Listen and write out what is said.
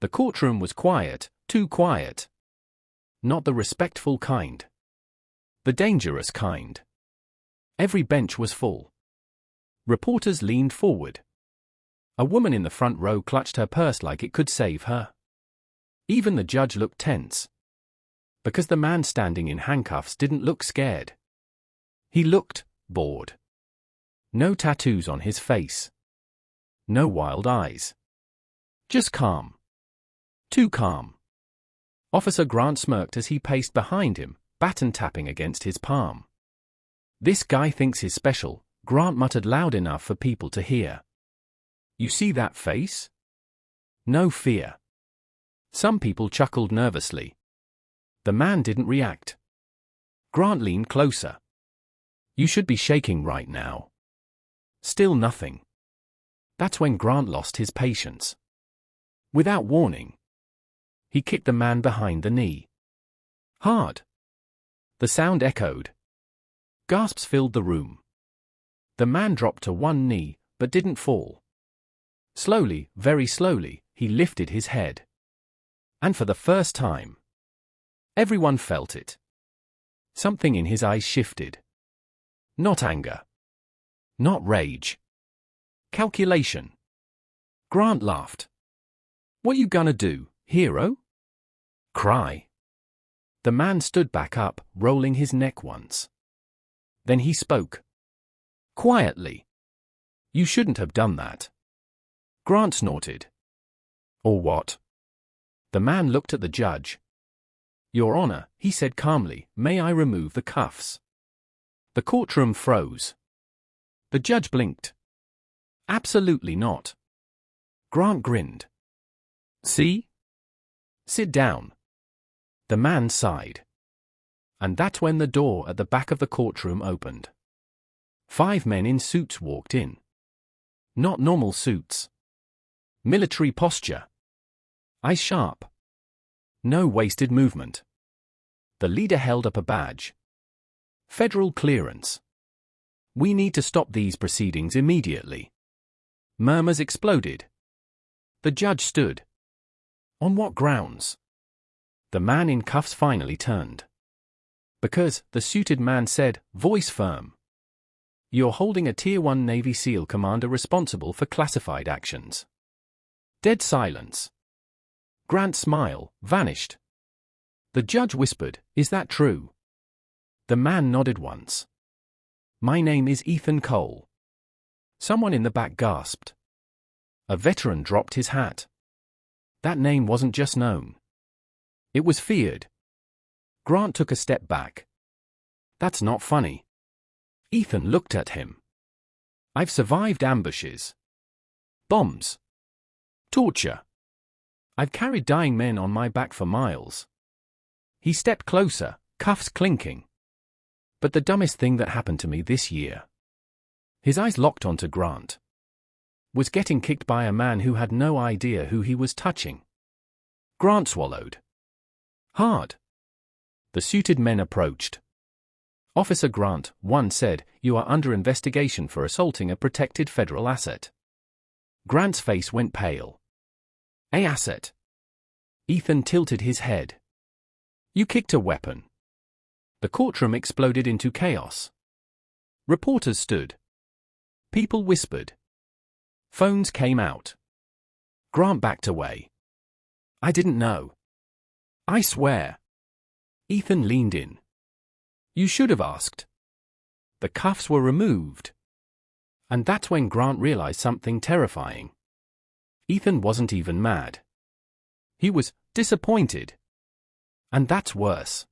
The courtroom was quiet, too quiet. Not the respectful kind. The dangerous kind. Every bench was full. Reporters leaned forward. A woman in the front row clutched her purse like it could save her. Even the judge looked tense. Because the man standing in handcuffs didn't look scared. He looked bored. No tattoos on his face. No wild eyes. Just calm. Too calm. Officer Grant smirked as he paced behind him, baton tapping against his palm. "This guy thinks he's special," Grant muttered loud enough for people to hear. "You see that face? No fear." Some people chuckled nervously. The man didn't react. Grant leaned closer. "You should be shaking right now." Still nothing. That's when Grant lost his patience. Without warning, he kicked the man behind the knee. Hard. The sound echoed. Gasps filled the room. The man dropped to one knee, but didn't fall. Slowly, very slowly, he lifted his head. And for the first time, everyone felt it. Something in his eyes shifted. Not anger. Not rage. Calculation. Grant laughed. "What you gonna do, hero? Cry?" The man stood back up, rolling his neck once. Then he spoke. Quietly. "You shouldn't have done that." Grant snorted. "Or what?" The man looked at the judge. "Your Honor," he said calmly, "may I remove the cuffs?" The courtroom froze. The judge blinked. "Absolutely not." Grant grinned. "See? Sit down." The man sighed. And that's when the door at the back of the courtroom opened. 5 men in suits walked in. Not normal suits. Military posture. Eyes sharp. No wasted movement. The leader held up a badge. "Federal clearance. We need to stop these proceedings immediately." Murmurs exploded. The judge stood. On what grounds? The man in cuffs finally turned. "Because," the suited man said, voice firm, "you're holding a Tier 1 Navy SEAL commander responsible for classified actions." Dead silence. Grant's smile vanished. The judge whispered, "Is that true?" The man nodded once. "My name is Ethan Cole." Someone in the back gasped. A veteran dropped his hat. That name wasn't just known. It was feared. Grant took a step back. "That's not funny." Ethan looked at him. "I've survived ambushes. Bombs. Torture. I've carried dying men on my back for miles." He stepped closer, cuffs clinking. "But the dumbest thing that happened to me this year," his eyes locked onto Grant, "was getting kicked by a man who had no idea who he was touching." Grant swallowed. Hard. The suited men approached. "Officer Grant," one said, "you are under investigation for assaulting a protected federal asset." Grant's face went pale. "A asset?" Ethan tilted his head. "You kicked a weapon." The courtroom exploded into chaos. Reporters stood. People whispered. Phones came out. Grant backed away. "I didn't know. I swear." Ethan leaned in. "You should have asked." The cuffs were removed. And that's when Grant realized something terrifying. Ethan wasn't even mad. He was disappointed. And that's worse.